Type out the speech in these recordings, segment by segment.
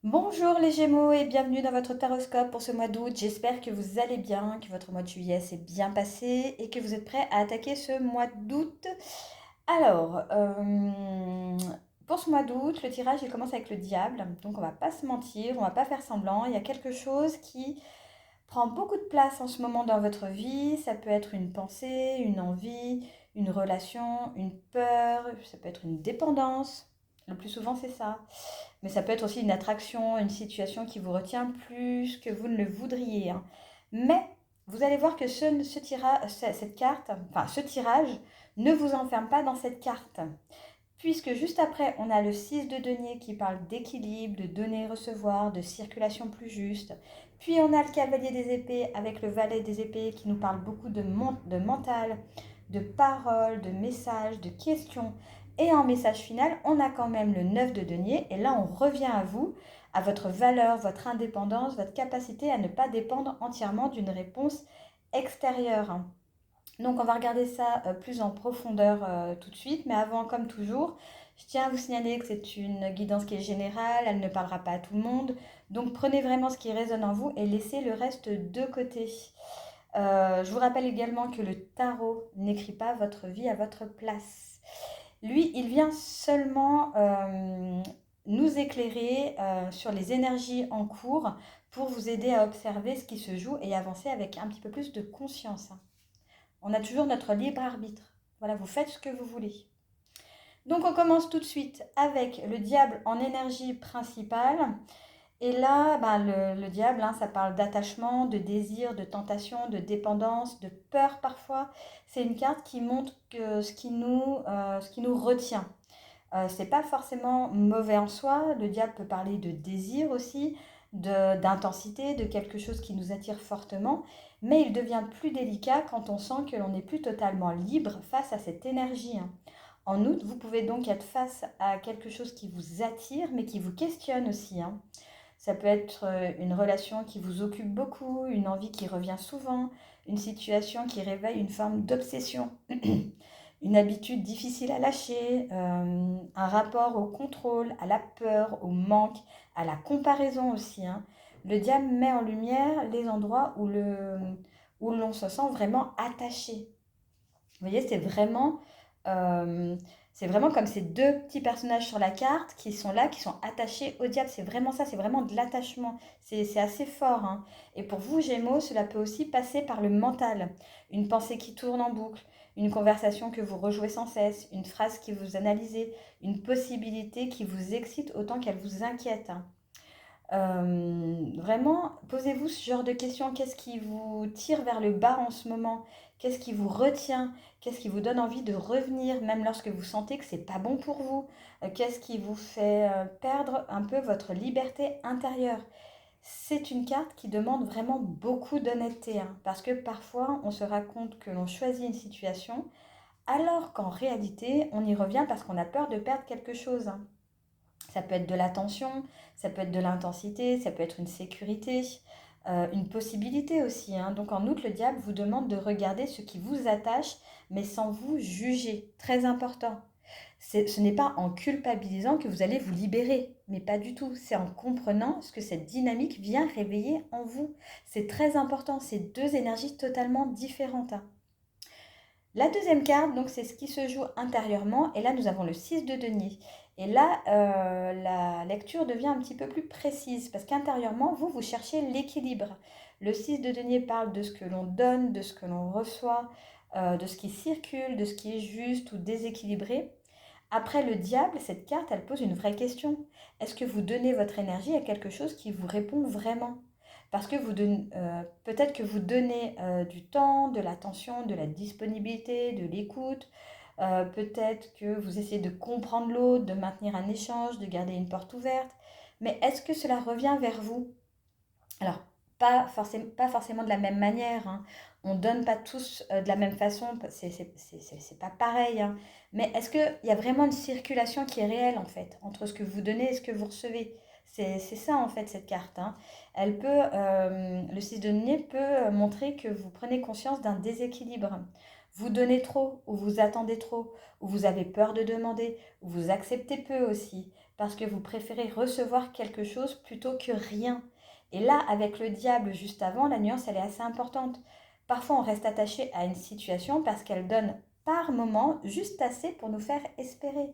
Bonjour les Gémeaux et bienvenue dans votre taroscope pour ce mois d'août. J'espère que vous allez bien, que votre mois de juillet s'est bien passé et que vous êtes prêts à attaquer ce mois d'août. Alors, pour ce mois d'août, le tirage il commence avec le diable, donc on va pas se mentir, on va pas faire semblant. Il y a quelque chose qui prend beaucoup de place en ce moment dans votre vie. Ça peut être une pensée, une envie, une relation, une peur, ça peut être une dépendance. Le plus souvent c'est ça. Mais ça peut être aussi une attraction, une situation qui vous retient plus que vous ne le voudriez, hein. Mais vous allez voir que cette carte, enfin ce tirage, ne vous enferme pas dans cette carte. Puisque juste après, on a le 6 de denier qui parle d'équilibre, de donner et recevoir, de circulation plus juste. Puis on a le cavalier des épées avec le valet des épées qui nous parle beaucoup de mental, de paroles, de messages, de questions. Et en message final, on a quand même le 9 de denier. Et là, on revient à vous, à votre valeur, votre indépendance, votre capacité à ne pas dépendre entièrement d'une réponse extérieure. Donc on va regarder ça plus en profondeur tout de suite, mais avant, comme toujours, je tiens à vous signaler que c'est une guidance qui est générale, elle ne parlera pas à tout le monde, donc prenez vraiment ce qui résonne en vous et laissez le reste de côté. Je vous rappelle également que le tarot n'écrit pas votre vie à votre place. Lui, il vient seulement nous éclairer sur les énergies en cours pour vous aider à observer ce qui se joue et avancer avec un petit peu plus de conscience. On a toujours notre libre arbitre. Voilà, vous faites ce que vous voulez. Donc on commence tout de suite avec le diable en énergie principale. Et là, le diable, hein, ça parle d'attachement, de désir, de tentation, de dépendance, de peur parfois. C'est une carte qui montre que ce qui nous retient. C'est pas forcément mauvais en soi. Le diable peut parler de désir aussi, d'intensité, de quelque chose qui nous attire fortement, mais il devient plus délicat quand on sent que l'on n'est plus totalement libre face à cette énergie, hein. En outre, vous pouvez donc être face à quelque chose qui vous attire, mais qui vous questionne aussi, hein. Ça peut être une relation qui vous occupe beaucoup, une envie qui revient souvent, une situation qui réveille une forme d'obsession, une habitude difficile à lâcher, un rapport au contrôle, à la peur, au manque, à la comparaison aussi, hein. Le diable met en lumière les endroits où l'on se sent vraiment attaché. Vous voyez, euh, c'est vraiment comme ces deux petits personnages sur la carte qui sont là, qui sont attachés au diable. C'est vraiment ça, c'est vraiment de l'attachement. C'est assez fort, hein. Et pour vous, Gémeaux, cela peut aussi passer par le mental. Une pensée qui tourne en boucle, une conversation que vous rejouez sans cesse, une phrase qui vous analysez, une possibilité qui vous excite autant qu'elle vous inquiète, hein. Vraiment, posez-vous ce genre de questions. Qu'est-ce qui vous tire vers le bas en ce moment? Qu'est-ce qui vous retient? Qu'est-ce qui vous donne envie de revenir, même lorsque vous sentez que c'est pas bon pour vous? Qu'est-ce qui vous fait perdre un peu votre liberté intérieure? C'est une carte qui demande vraiment beaucoup d'honnêteté, hein, parce que parfois on se raconte que l'on choisit une situation, alors qu'en réalité on y revient parce qu'on a peur de perdre quelque chose, hein. Ça peut être de l'attention, ça peut être de l'intensité, ça peut être une sécurité, une possibilité aussi, hein. Donc en outre, le diable vous demande de regarder ce qui vous attache, mais sans vous juger. Très important. Ce n'est pas en culpabilisant que vous allez vous libérer, mais pas du tout. C'est en comprenant ce que cette dynamique vient réveiller en vous. C'est très important. C'est deux énergies totalement différentes, hein. La deuxième carte, donc, c'est ce qui se joue intérieurement. Et là, nous avons le 6 de denier. Et là, la lecture devient un petit peu plus précise parce qu'intérieurement, vous cherchez l'équilibre. Le 6 de denier parle de ce que l'on donne, de ce que l'on reçoit, de ce qui circule, de ce qui est juste ou déséquilibré. Après le diable, cette carte, elle pose une vraie question. Est-ce que vous donnez votre énergie à quelque chose qui vous répond vraiment? Parce que peut-être que vous donnez du temps, de l'attention, de la disponibilité, de l'écoute. Peut-être que vous essayez de comprendre l'autre, de maintenir un échange, de garder une porte ouverte. Mais est-ce que cela revient vers vous? Alors, pas forcément de la même manière, hein. On ne donne pas tous de la même façon, c'est pas pareil, hein. Mais est-ce qu'il y a vraiment une circulation qui est réelle, en fait, entre ce que vous donnez et ce que vous recevez? C'est ça, en fait, cette carte, hein. Le 6 de denier peut montrer que vous prenez conscience d'un déséquilibre. Vous donnez trop, ou vous attendez trop, ou vous avez peur de demander, ou vous acceptez peu aussi. parce que vous préférez recevoir quelque chose plutôt que rien. Et là, avec le diable juste avant, la nuance, elle est assez importante. Parfois, on reste attaché à une situation parce qu'elle donne par moment juste assez pour nous faire espérer.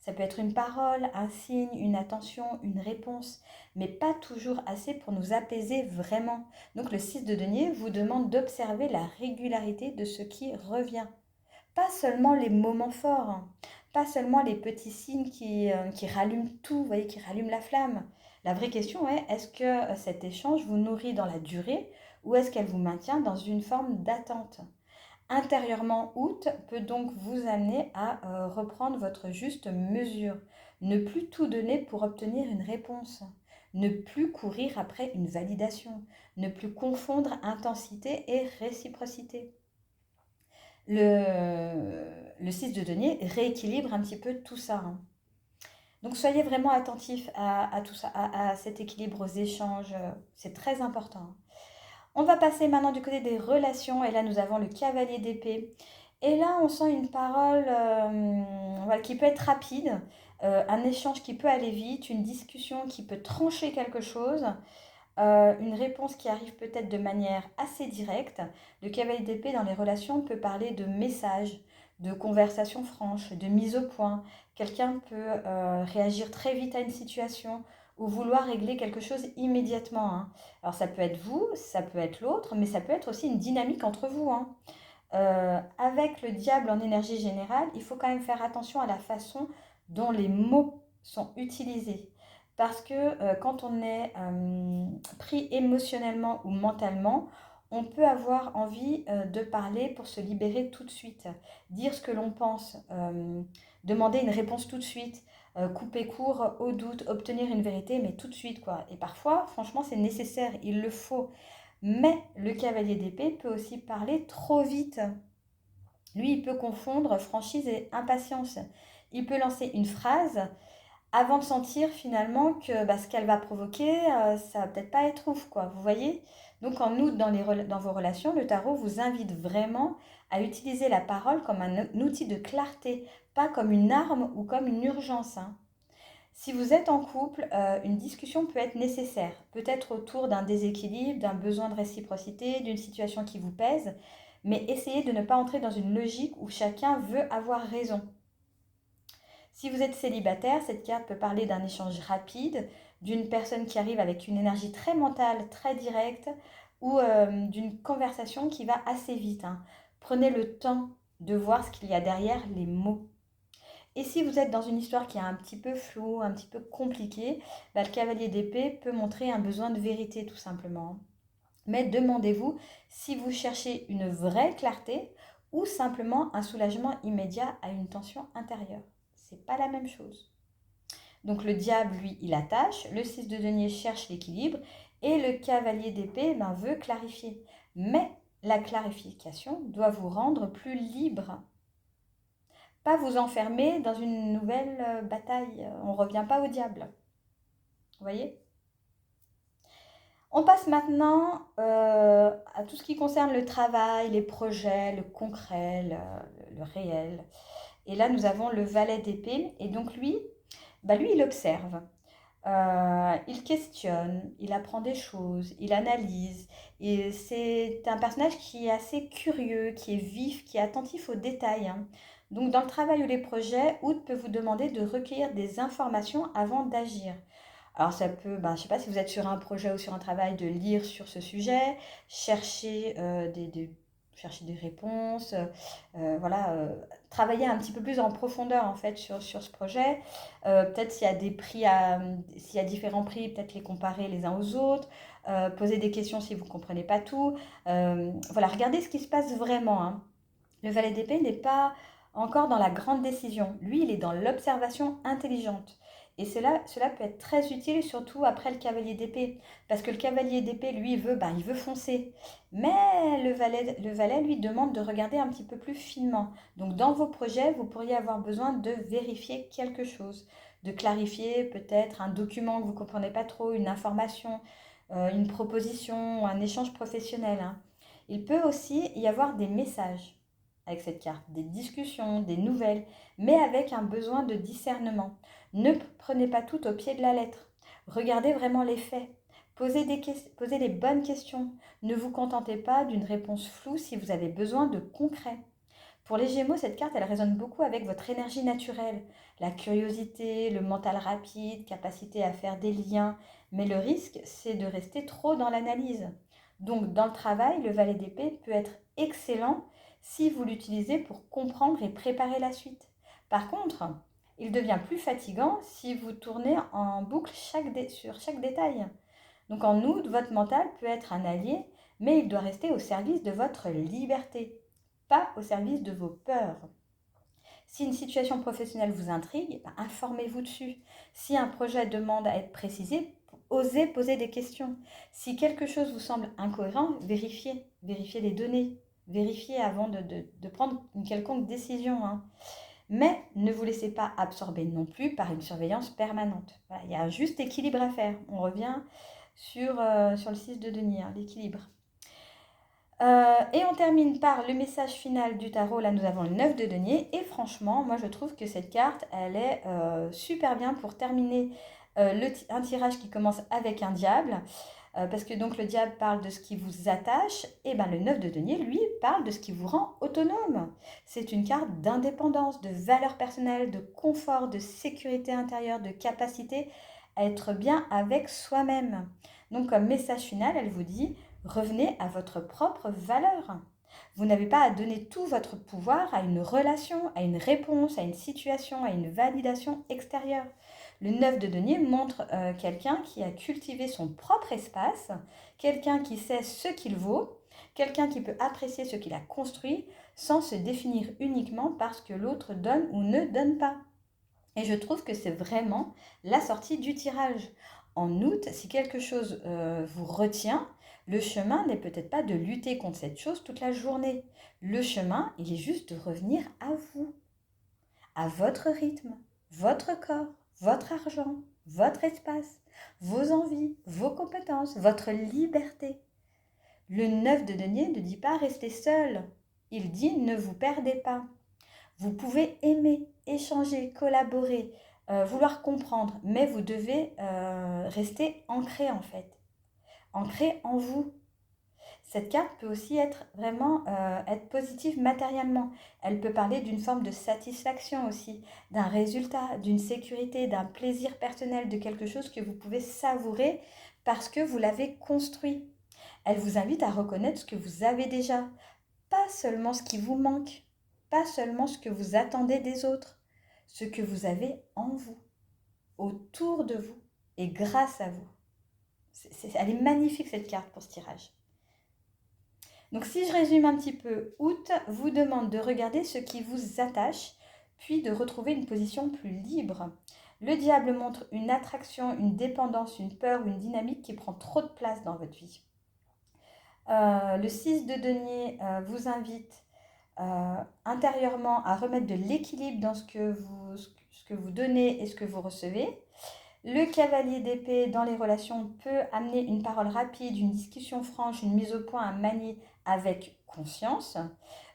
Ça peut être une parole, un signe, une attention, une réponse, mais pas toujours assez pour nous apaiser vraiment. Donc le 6 de denier vous demande d'observer la régularité de ce qui revient. Pas seulement les moments forts, hein. Pas seulement les petits signes qui rallument tout, vous voyez, qui rallument la flamme. La vraie question est, est-ce que cet échange vous nourrit dans la durée ou est-ce qu'elle vous maintient dans une forme d'attente? Intérieurement, août peut donc vous amener à reprendre votre juste mesure. Ne plus tout donner pour obtenir une réponse. Ne plus courir après une validation. Ne plus confondre intensité et réciprocité. Le 6 de denier rééquilibre un petit peu tout ça, hein. Donc soyez vraiment attentifs à tout ça, à cet équilibre, aux échanges. C'est très important. On va passer maintenant du côté des relations. Et là, nous avons le cavalier d'épée. Et là, on sent une parole voilà, qui peut être rapide, un échange qui peut aller vite, une discussion qui peut trancher quelque chose. Une réponse qui arrive peut-être de manière assez directe. Le cavalier d'épée dans les relations peut parler de messages, de conversations franches, de mise au point. Quelqu'un peut réagir très vite à une situation ou vouloir régler quelque chose immédiatement, hein. Alors ça peut être vous, ça peut être l'autre, mais ça peut être aussi une dynamique entre vous, hein. Avec le diable en énergie générale, il faut quand même faire attention à la façon dont les mots sont utilisés. Parce que quand on est pris émotionnellement ou mentalement, on peut avoir envie de parler pour se libérer tout de suite, dire ce que l'on pense, demander une réponse tout de suite, couper court au doute, obtenir une vérité, mais tout de suite, quoi. Et parfois, franchement, c'est nécessaire, il le faut. Mais le cavalier d'épée peut aussi parler trop vite. Lui, il peut confondre franchise et impatience. Il peut lancer une phrase avant de sentir finalement que ce qu'elle va provoquer, ça va peut-être pas être ouf, quoi. Vous voyez? Donc en août, dans vos relations, le tarot vous invite vraiment à utiliser la parole comme un outil de clarté, pas comme une arme ou comme une urgence, hein. Si vous êtes en couple, une discussion peut être nécessaire, peut-être autour d'un déséquilibre, d'un besoin de réciprocité, d'une situation qui vous pèse, mais essayez de ne pas entrer dans une logique où chacun veut avoir raison. Si vous êtes célibataire, cette carte peut parler d'un échange rapide, d'une personne qui arrive avec une énergie très mentale, très directe, ou d'une conversation qui va assez vite, hein. Prenez le temps de voir ce qu'il y a derrière les mots. Et si vous êtes dans une histoire qui est un petit peu floue, un petit peu compliquée, le cavalier d'épée peut montrer un besoin de vérité tout simplement. Mais demandez-vous si vous cherchez une vraie clarté ou simplement un soulagement immédiat à une tension intérieure. C'est pas la même chose. Donc le diable, lui, il attache, le 6 de denier cherche l'équilibre et le cavalier d'épée veut clarifier. Mais la clarification doit vous rendre plus libre. Pas vous enfermer dans une nouvelle bataille. On ne revient pas au diable. Vous voyez? On passe maintenant à tout ce qui concerne le travail, les projets, le concret, le réel. Et là, nous avons le valet d'épée. Et donc lui, il observe. Il questionne, il apprend des choses, il analyse. Et c'est un personnage qui est assez curieux, qui est vif, qui est attentif aux détails, hein. Donc dans le travail ou les projets, Août peut vous demander de recueillir des informations avant d'agir. Alors ça peut, je ne sais pas si vous êtes sur un projet ou sur un travail, de lire sur ce sujet, chercher, chercher des réponses, voilà, travailler un petit peu plus en profondeur en fait sur ce projet. Peut-être s'il y a différents prix, peut-être les comparer les uns aux autres, poser des questions si vous ne comprenez pas tout. Voilà, regardez ce qui se passe vraiment, hein. Le valet d'épée n'est pas encore dans la grande décision. Lui, il est dans l'observation intelligente. Et cela peut être très utile, surtout après le cavalier d'épée. Parce que le cavalier d'épée, lui, il veut foncer. Mais le valet, lui, demande de regarder un petit peu plus finement. Donc, dans vos projets, vous pourriez avoir besoin de vérifier quelque chose, de clarifier peut-être un document que vous ne comprenez pas trop, une information, une proposition, un échange professionnel, hein. Il peut aussi y avoir des messages avec cette carte, des discussions, des nouvelles, mais avec un besoin de discernement. Ne prenez pas tout au pied de la lettre. Regardez vraiment les faits. Posez les bonnes questions. Ne vous contentez pas d'une réponse floue si vous avez besoin de concret. Pour les Gémeaux, cette carte, elle résonne beaucoup avec votre énergie naturelle, la curiosité, le mental rapide, capacité à faire des liens. Mais le risque, c'est de rester trop dans l'analyse. Donc, dans le travail, le valet d'épée peut être excellent si vous l'utilisez pour comprendre et préparer la suite. Par contre, il devient plus fatigant si vous tournez en boucle sur chaque détail. Donc, en outre, votre mental peut être un allié, mais il doit rester au service de votre liberté, pas au service de vos peurs. Si une situation professionnelle vous intrigue, informez-vous dessus. Si un projet demande à être précisé, osez poser des questions. Si quelque chose vous semble incohérent, vérifiez. Vérifiez les données. Vérifiez avant de prendre une quelconque décision. Mais ne vous laissez pas absorber non plus par une surveillance permanente. Voilà, il y a un juste équilibre à faire. On revient sur le 6 de denier, l'équilibre. Et on termine par le message final du tarot. Là, nous avons le 9 de denier. Et franchement, moi, je trouve que cette carte, elle est super bien pour terminer un tirage qui commence avec un diable. Parce que donc le diable parle de ce qui vous attache. Et bien le 9 de denier, lui, parle de ce qui vous rend autonome. C'est une carte d'indépendance, de valeur personnelle, de confort, de sécurité intérieure, de capacité à être bien avec soi-même. Donc comme message final, elle vous dit... Revenez à votre propre valeur. Vous n'avez pas à donner tout votre pouvoir à une relation, à une réponse, à une situation, à une validation extérieure. Le 9 de denier montre quelqu'un qui a cultivé son propre espace, quelqu'un qui sait ce qu'il vaut, quelqu'un qui peut apprécier ce qu'il a construit sans se définir uniquement parce que l'autre donne ou ne donne pas. Et je trouve que c'est vraiment la sortie du tirage. En août, si quelque chose vous retient, le chemin n'est peut-être pas de lutter contre cette chose toute la journée. Le chemin, il est juste de revenir à vous, à votre rythme, votre corps, votre argent, votre espace, vos envies, vos compétences, votre liberté. Le 9 de denier ne dit pas rester seul. Il dit ne vous perdez pas. Vous pouvez aimer, échanger, collaborer, vouloir comprendre, mais vous devez rester ancré en fait, ancré en vous. Cette carte peut aussi être vraiment être positive matériellement. Elle peut parler d'une forme de satisfaction aussi, d'un résultat, d'une sécurité, d'un plaisir personnel, de quelque chose que vous pouvez savourer parce que vous l'avez construit. Elle vous invite à reconnaître ce que vous avez déjà, pas seulement ce qui vous manque, pas seulement ce que vous attendez des autres, ce que vous avez en vous, autour de vous et grâce à vous. Elle est magnifique cette carte pour ce tirage. Donc si je résume un petit peu, août vous demande de regarder ce qui vous attache, puis de retrouver une position plus libre. Le diable montre une attraction, une dépendance, une peur, une dynamique qui prend trop de place dans votre vie. Le 6 de denier vous invite intérieurement à remettre de l'équilibre dans ce que vous donnez et ce que vous recevez. Le cavalier d'épée dans les relations peut amener une parole rapide, une discussion franche, une mise au point à manier avec conscience.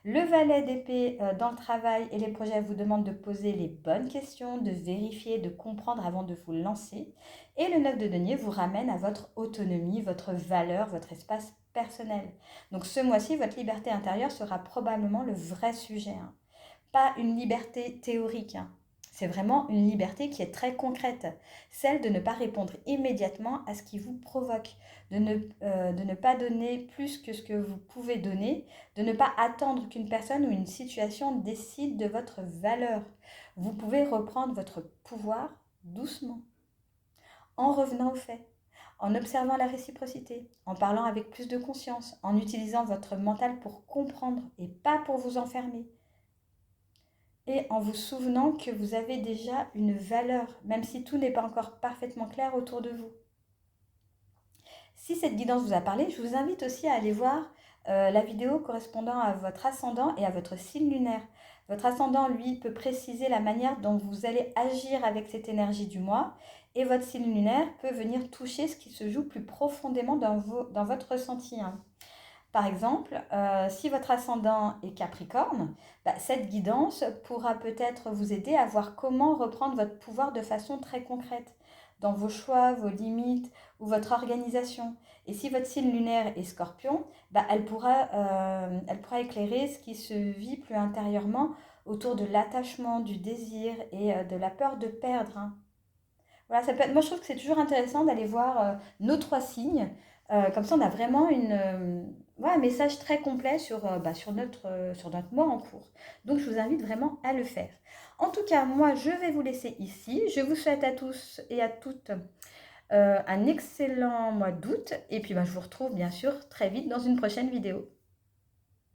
Le valet d'épée dans le travail et les projets vous demande de poser les bonnes questions, de vérifier, de comprendre avant de vous lancer. Et le 9 de denier vous ramène à votre autonomie, votre valeur, votre espace personnel. Donc ce mois-ci, votre liberté intérieure sera probablement le vrai sujet. Pas une liberté théorique. C'est vraiment une liberté qui est très concrète, celle de ne pas répondre immédiatement à ce qui vous provoque, de ne pas donner plus que ce que vous pouvez donner, de ne pas attendre qu'une personne ou une situation décide de votre valeur. Vous pouvez reprendre votre pouvoir doucement, en revenant aux faits, en observant la réciprocité, en parlant avec plus de conscience, en utilisant votre mental pour comprendre et pas pour vous enfermer. Et en vous souvenant que vous avez déjà une valeur, même si tout n'est pas encore parfaitement clair autour de vous. Si cette guidance vous a parlé, je vous invite aussi à aller voir la vidéo correspondant à votre ascendant et à votre signe lunaire. Votre ascendant, lui, peut préciser la manière dont vous allez agir avec cette énergie du mois, et votre signe lunaire peut venir toucher ce qui se joue plus profondément dans votre ressenti. Par exemple, si votre ascendant est Capricorne, bah, cette guidance pourra peut-être vous aider à voir comment reprendre votre pouvoir de façon très concrète dans vos choix, vos limites ou votre organisation. Et si votre signe lunaire est Scorpion, bah, elle pourra éclairer ce qui se vit plus intérieurement autour de l'attachement, du désir et de la peur de perdre, hein. Voilà, ça peut être, moi je trouve que c'est toujours intéressant d'aller voir nos trois signes. Comme ça, on a vraiment ouais, un message très complet sur notre mois en cours. Donc, je vous invite vraiment à le faire. En tout cas, moi, je vais vous laisser ici. Je vous souhaite à tous et à toutes un excellent mois d'août. Et puis, bah, je vous retrouve bien sûr très vite dans une prochaine vidéo.